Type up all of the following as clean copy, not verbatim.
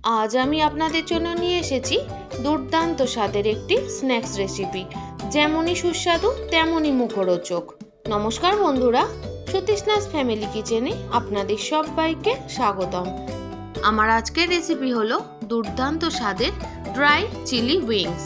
আজ আমি আপনাদের জন্য নিয়ে এসেছি দুর্দান্ত স্বাদের একটি স্ন্যাক্স রেসিপি, যেমনই সুস্বাদু তেমনই মুখরোচক। নমস্কার বন্ধুরা, সতীশনাথ ফ্যামিলি কিচেনে আপনাদের সবাইকে স্বাগতম। আমার আজকের রেসিপি হলো দুর্দান্ত স্বাদের ড্রাই চিলি উইংস।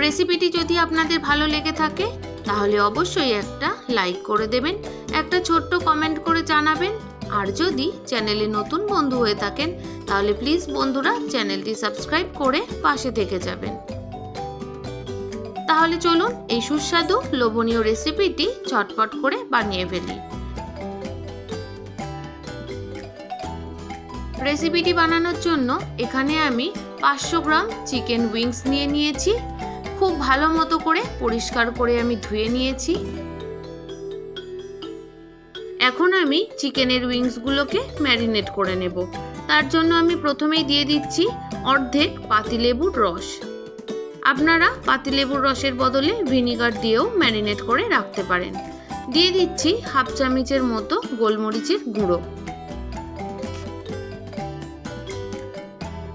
রেসিপিটি যদি আপনাদের ভালো লেগে থাকে তাহলে অবশ্যই একটা লাইক করে দেবেন, একটা ছোট্ট কমেন্ট করে জানাবেন। আর যদি চ্যানেলে নতুন বন্ধু হয়ে থাকেন তাহলে প্লিজ বন্ধুরা চ্যানেলটি সাবস্ক্রাইব করে পাশে থেকে যাবেন। তাহলে চলুন এই সুস্বাদু লোভনীয় রেসিপিটি ঝটপট করে বানিয়ে ফেলি। রেসিপিটি বানানোর জন্য এখানে আমি 500 গ্রাম চিকেন উইংস নিয়ে নিয়েছি। খুব ভালো মতো করে পরিষ্কার করে আমি ধুয়ে নিয়েছি। এখন আমি চিকেনের উইংসগুলোকে ম্যারিনেট করে নেব। তার জন্য আমি প্রথমেই দিয়ে দিচ্ছি অর্ধেক পাতিলেবুর রস। আপনারা পাতিলেবুর রসের বদলে ভিনিগার দিয়েও ম্যারিনেট করে রাখতে পারেন। দিয়ে দিচ্ছি হাফ চামচের মতো গোলমরিচের গুঁড়ো।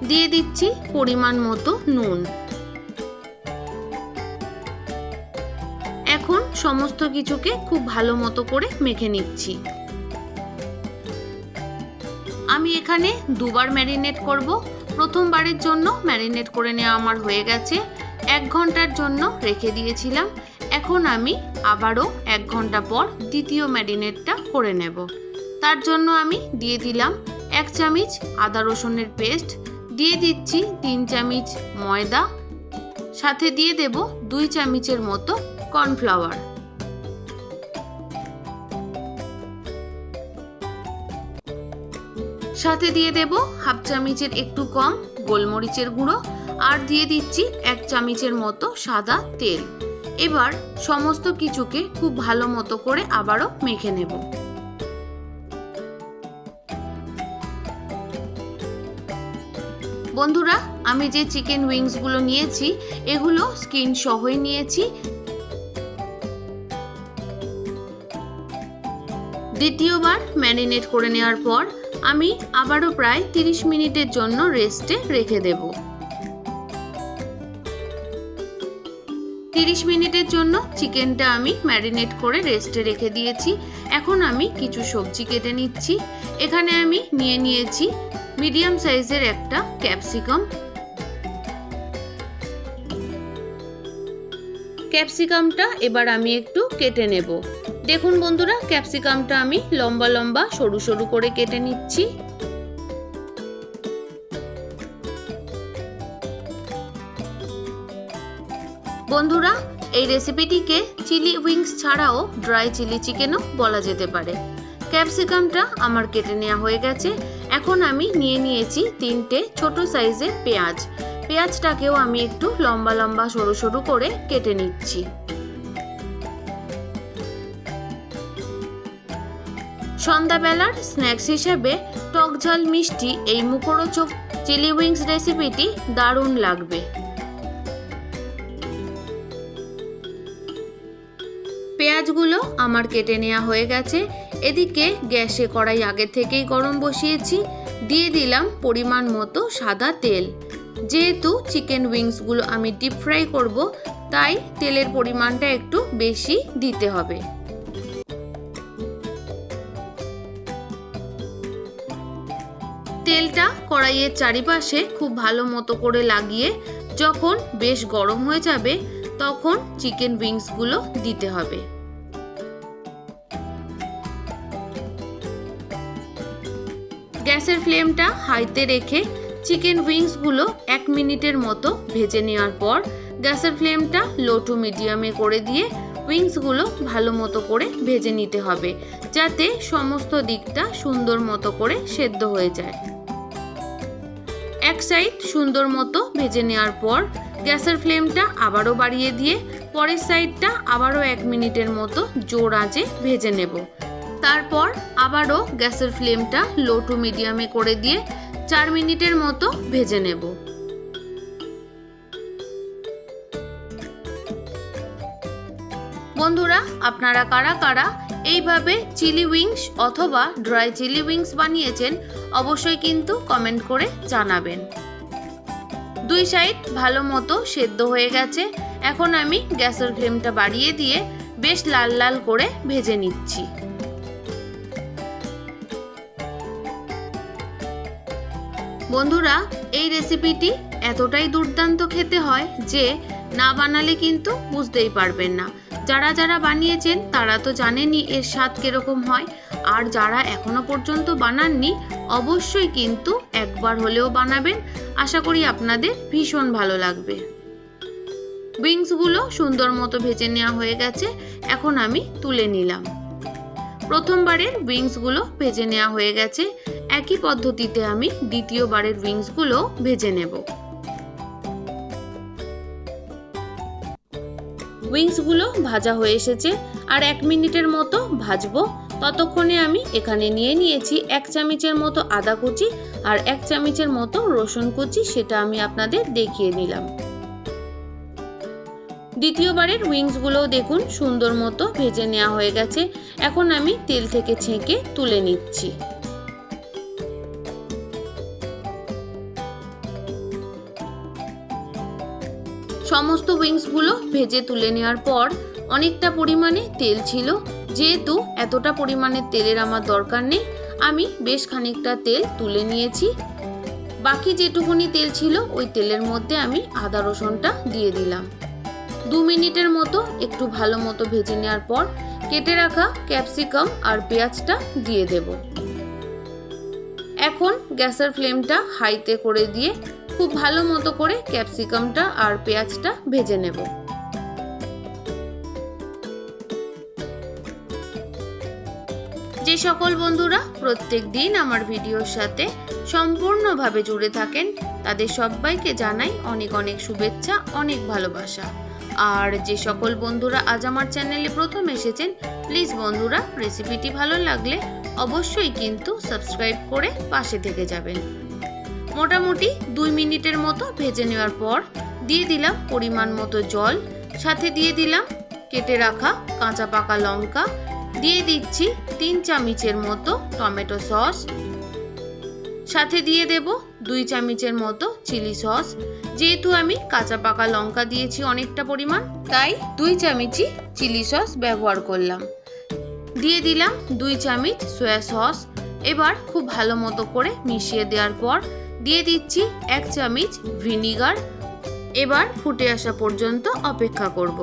দিয়ে দিচ্ছি পরিমাণ মতো নুন। এখন সমস্ত কিছুকে খুব ভালো মতো করে মেখে নিচ্ছি। আমি এখানে দুবার ম্যারিনেট করব। প্রথমবারের জন্য ম্যারিনেট করে নেওয়া আমার হয়ে গেছে। 1 ঘন্টার জন্য রেখে দিয়েছিলাম। এখন আমি আবারও 1 ঘন্টা পর দ্বিতীয় ম্যারিনেটটা করে নেব। তার জন্য আমি দিয়ে দিলাম 1 চামচ আদা রসুনের পেস্ট, দিয়ে দিচ্ছি 3 চামচ ময়দা, সাথে দিয়ে দেব 2 চামচের মতো কর্নফ্লাওয়ার। সাথে দিয়ে দেব হাফ চামচের একটু কম গোলমরিচের গুঁড়ো, আর দিয়ে দিচ্ছি 1 চামচের মতো সাদা তেল। এবার সমস্ত কিছুকে খুব ভালো মতো করে আবারও মেখে নেব। বন্ধুরা, আমি যে চিকেন উইংসগুলো নিয়েছি এগুলো স্কিন সহই নিয়েছি। দ্বিতীয়বার ম্যারিনেট করে নেওয়ার পর আমি আবারও প্রায় 30 মিনিটের জন্য রেস্টে রেখে দেব। 30 মিনিটের জন্য চিকেনটা আমি ম্যারিনেট করে রেস্টে রেখে দিয়েছি। এখন আমি কিছু সবজি কেটে নিচ্ছি। এখানে আমি নিয়ে নিয়েছি মিডিয়াম সাইজের একটা ক্যাপসিকাম। ক্যাপসিকামটা এবার আমি একটু কেটে নেব। দেখুন বন্ধুরা, ক্যাপসিকামটা আমি লম্বা লম্বা সরু সরু করে কেটে নিচ্ছি। বন্ধুরা, এই রেসিপিটিকে চিলি উইংস ছাড়াও ড্রাই চিলি চিকেনও বলা যেতে পারে। ক্যাপসিকামটা আমার কেটে নেওয়া হয়ে গেছে। এখন আমি নিয়ে নিয়েছি 3টে ছোট সাইজের পেঁয়াজ। পেঁয়াজটাকেও আমি একটু লম্বা লম্বা সরু সরু করে কেটে নিচ্ছি। সন্ধ্যাবেলার স্ন্যাক্স হিসেবে টক ঝাল মিষ্টি এই মুখরোচক চিলি উইংস রেসিপিটি দারুণ লাগবে। পেঁয়াজগুলো আমার কেটে নেওয়া হয়ে গেছে। এদিকে গ্যাসে কড়াই আগে থেকেই গরম বসিয়েছি। দিয়ে দিলাম পরিমাণ মতো সাদা তেল। যেহেতু চিকেন উইংসগুলো আমি ডিপ ফ্রাই করব, তাই তেলের পরিমাণটা একটু বেশি দিতে হবে। তেলটা কড়াইয়ের চারিপাশে খুব ভালো মতো করে লাগিয়ে যখন বেশ গরম হয়ে যাবে তখন চিকেন উইংসগুলো দিতে হবে। গ্যাসের ফ্লেমটা হাইতে রেখে চিকেন উইংসগুলো 1 মিনিটের মতো ভেজে নেওয়ার পর গ্যাসের ফ্লেমটা লো টু মিডিয়ামে করে দিয়ে উইংসগুলো ভালো মতো করে ভেজে নিতে হবে, যাতে সমস্ত দিকটা সুন্দর মতো করে সেদ্ধ হয়ে যায়। এক সাইড সুন্দর মতো ভেজে নেওয়ার পর গ্যাসের ফ্লেমটা আবারও বাড়িয়ে দিয়ে পরের সাইডটা আবারও 1 মিনিটের মতো জোর আঁচে ভেজে নেব। তারপর আবারও গ্যাসের ফ্লেমটা লো টু মিডিয়ামে করে দিয়ে 4 মিনিটের মতো ভেজে নেব। বন্ধুরা, আপনারা কারা কারা এইভাবে চিলি উইংস অথবা ড্রাই চিলি উইংস বানিয়েছেন অবশ্যই কিন্তু কমেন্ট করে জানাবেন। দুই সাইড ভালো মতো সেদ্ধ হয়ে গেছে। এখন আমি গ্যাসের ফ্লেমটা বাড়িয়ে দিয়ে বেশ লাল লাল করে ভেজে নিচ্ছি। বন্ধুরা, এই রেসিপিটি এতটাই দুর্দান্ত খেতে হয় যে না বানালে কিন্তু বুঝতেই পারবেন না। যারা যারা বানিয়েছেন তারা তো জানেনই এর স্বাদ কিরকম হয়, আর যারা এখনো পর্যন্ত বানাননি অবশ্যই কিন্তু একবার হলেও বানাবেন। আশা করি আপনাদের ভীষণ ভালো লাগবে। উইংসগুলো সুন্দর মতো ভেজে নেওয়া হয়ে গেছে, এখন আমি তুলে নিলাম। প্রথমবারের উইংসগুলো ভেজে নেওয়া হয়ে গেছে, একই পদ্ধতিতে আমি দ্বিতীয়বারের উইংসগুলো ভেজে নেব। উইংসগুলো ভাজা হয়ে এসেছে, আর 1 মিনিটের মতো ভাজবো। ততক্ষণে আমি এখানে নিয়ে নিয়েছি 1 চামচের মতো আদা কুচি আর 1 চামচের মতো রসুন কুচি, সেটা আমি আপনাদের দেখিয়ে নিলাম। দ্বিতীয়বারের উইংসগুলো দেখুন সুন্দর মতো ভেজে নেওয়া হয়ে গেছে, এখন আমি তেল থেকে ছেঁকে তুলে নিচ্ছি। সমস্ত উইংসগুলো ভেজে তুলে নেওয়ার পর অনেকটা পরিমাণে তেল ছিল, যেহেতু এতটা পরিমাণে তেলের আমার দরকার নেই, আমি বেশ খানিকটা তেল তুলে নিয়েছি। বাকি যেটুকুনি তেল ছিল ওই তেলের মধ্যে আমি আদা রসুনটা দিয়ে দিলাম। 2 মিনিটের মতো একটু ভালো মতো ভেজে নেওয়ার পর কেটে রাখা ক্যাপসিকাম আর পেঁয়াজটা দিয়ে দেব। এখন গ্যাসের ফ্লেমটা হাইতে করে দিয়ে খুব ভালো মতো করে ক্যাপসিকামটা আর পেঁয়াজটা ভেজে নেব। যে সকল বন্ধুরা প্রত্যেক দিন আমার ভিডিওর সাথে সম্পূর্ণভাবে জুড়ে থাকেন তাদের সবাইকে জানাই অনেক অনেক শুভেচ্ছা, অনেক ভালোবাসা। আর যে সকল বন্ধুরা আজ আমার চ্যানেলে প্রথম এসেছেন, প্লিজ বন্ধুরা রেসিপিটি ভালো লাগলে অবশ্যই কিন্তু সাবস্ক্রাইব করে পাশে থেকে যাবেন। মোটামুটি 2 মিনিটের মতো ভেজে নেওয়ার পর দিয়ে দিলাম পরিমাণ মতো জল, সাথে দিয়ে দিলাম কেটে রাখা কাঁচা পাকা লঙ্কা, দিয়ে দিচ্ছি 3 চামচের মতো টমেটো সস, সাথে দিয়ে দেব 2 চামচের মতো চিলি সস। যেহেতু আমি কাঁচা পাকা লঙ্কা দিয়েছি অনেকটা পরিমাণ, তাই 2 চামচই চিলি সস ব্যবহার করলাম। দিয়ে দিলাম 2 চামচ সয়া সস। এবার খুব ভালো মতো করে মিশিয়ে দেওয়ার পর দিয়ে দিচ্ছি 1 চামচ ভিনিগার। এবার ফুটে আসা পর্যন্ত অপেক্ষা করব।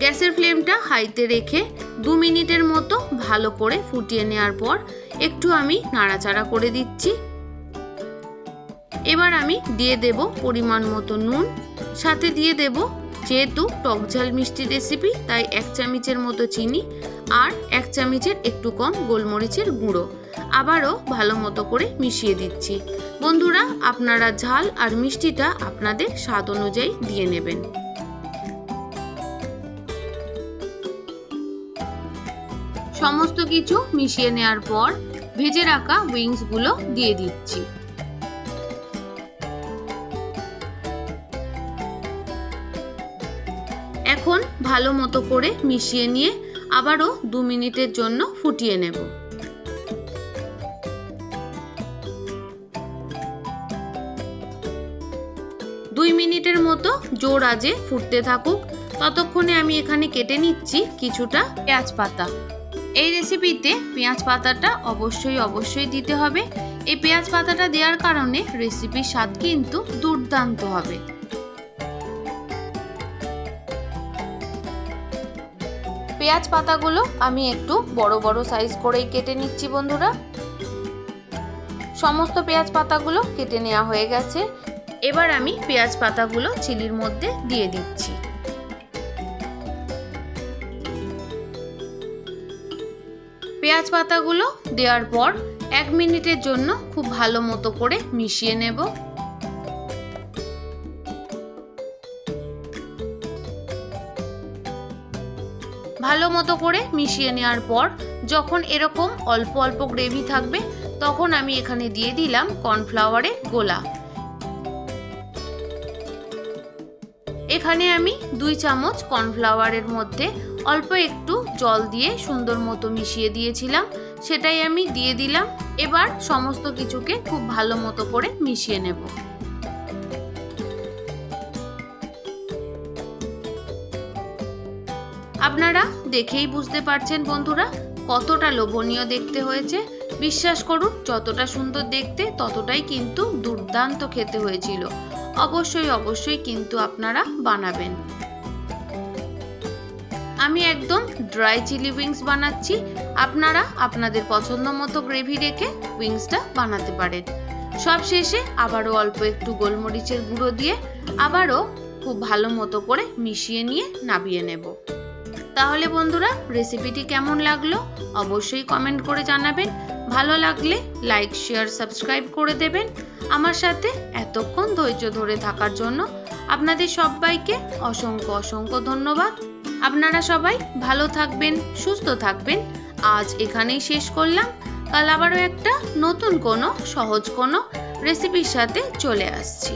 গ্যাসের ফ্লেমটা হাইতে রেখে 2 মিনিটের মতো ভালো করে ফুটিয়ে নেওয়ার পর একটু আমি নাড়াচাড়া করে দিচ্ছি। এবার আমি দিয়ে দেব পরিমাণ মতো নুন, সাথে দিয়ে দেব, যেহেতু টক ঝাল মিষ্টি রেসিপি তাই 1 চামচের মতো চিনি আর 1 চামচের একটু কম গোলমরিচের গুঁড়ো। আবারও ভালো মতো করে মিশিয়ে দিচ্ছি। বন্ধুরা, আপনারা ঝাল আর মিষ্টিটা আপনাদের স্বাদ অনুযায়ী দিয়ে নেবেন। সমস্ত কিছু মিশিয়ে নেওয়ার পর ভেজে রাখা উইংসগুলো দিয়ে দিচ্ছি। এখন ভালো মতো করে মিশিয়ে নিয়ে আবারও 2 মিনিটের জন্য ফুটিয়ে নেব। 2 মিনিটের মতো জোর আঁচে ফুটতে থাকুক। ততক্ষণে আমি এখানে কেটে নিচ্ছি কিছুটা পেঁয়াজ পাতা। এই রেসিপিতে পেঁয়াজ পাতাটা অবশ্যই দিতে হবে। এই পেঁয়াজ পাতাটা দেওয়ার কারণে রেসিপির স্বাদ কিন্তু দুর্দান্ত হবে। পেঁয়াজ পাতাগুলো আমি একটু বড় বড় সাইজ করেই কেটে নিচ্ছি বন্ধুরা। সমস্ত পেঁয়াজ পাতাগুলো কেটে নেওয়া হয়ে গেছে। এবার আমি পেঁয়াজ পাতাগুলো চিলির মধ্যে দিয়ে দিচ্ছি। পেঁয়াজ পাতাগুলো দেওয়ার পর 1 মিনিটের জন্য খুব ভালো মতো করে মিশিয়ে নেব। ভালো মতো করে মিশিয়ে নেওয়ার পর যখন এরকম অল্প অল্প গ্রেভি থাকবে তখন আমি এখানে দিয়ে দিলাম কর্নফ্লাওয়ারের গোলা। এখানে আমি 2 চামচ কর্নফ্লাওয়ারের মধ্যে অল্প একটু জল দিয়ে সুন্দর মতো মিশিয়ে দিয়েছিলাম, সেটাই আমি দিয়ে দিলাম। এবার সমস্ত কিছুকে খুব ভালো মতো করে মিশিয়ে নেব। আপনারা দেখেই বুঝতে পারছেন বন্ধুরা কতটা লোভনীয় দেখতে হয়েছে। বিশ্বাস করুন, যতটা সুন্দর দেখতে ততটাই কিন্তু দুর্দান্ত খেতে হয়েছিল। অবশ্যই কিন্তু আপনারা বানাবেন। আমি একদম ড্রাই চিলি উইংস বানাচ্ছি। আপনারা আপনাদের পছন্দ মতো গ্রেভি রেখে উইংসটা বানাতে পারেন। সব শেষে আবারও অল্প একটু গোলমরিচের গুঁড়ো দিয়ে আবারও খুব ভালো মতো করে মিশিয়ে নিয়ে নামিয়ে নেব। তাহলে বন্ধুরা রেসিপিটি কেমন লাগলো অবশ্যই কমেন্ট করে জানাবেন। ভালো লাগলে লাইক, শেয়ার, সাবস্ক্রাইব করে দেবেন। আমার সাথে এতক্ষণ ধৈর্য ধরে থাকার জন্য আপনাদের সবাইকে অসংখ্য ধন্যবাদ। আপনারা সবাই ভালো থাকবেন, সুস্থ থাকবেন। আজ এখানেই শেষ করলাম। কাল আবারও একটা নতুন কোনো সহজ কোনো রেসিপির সাথে চলে আসছি।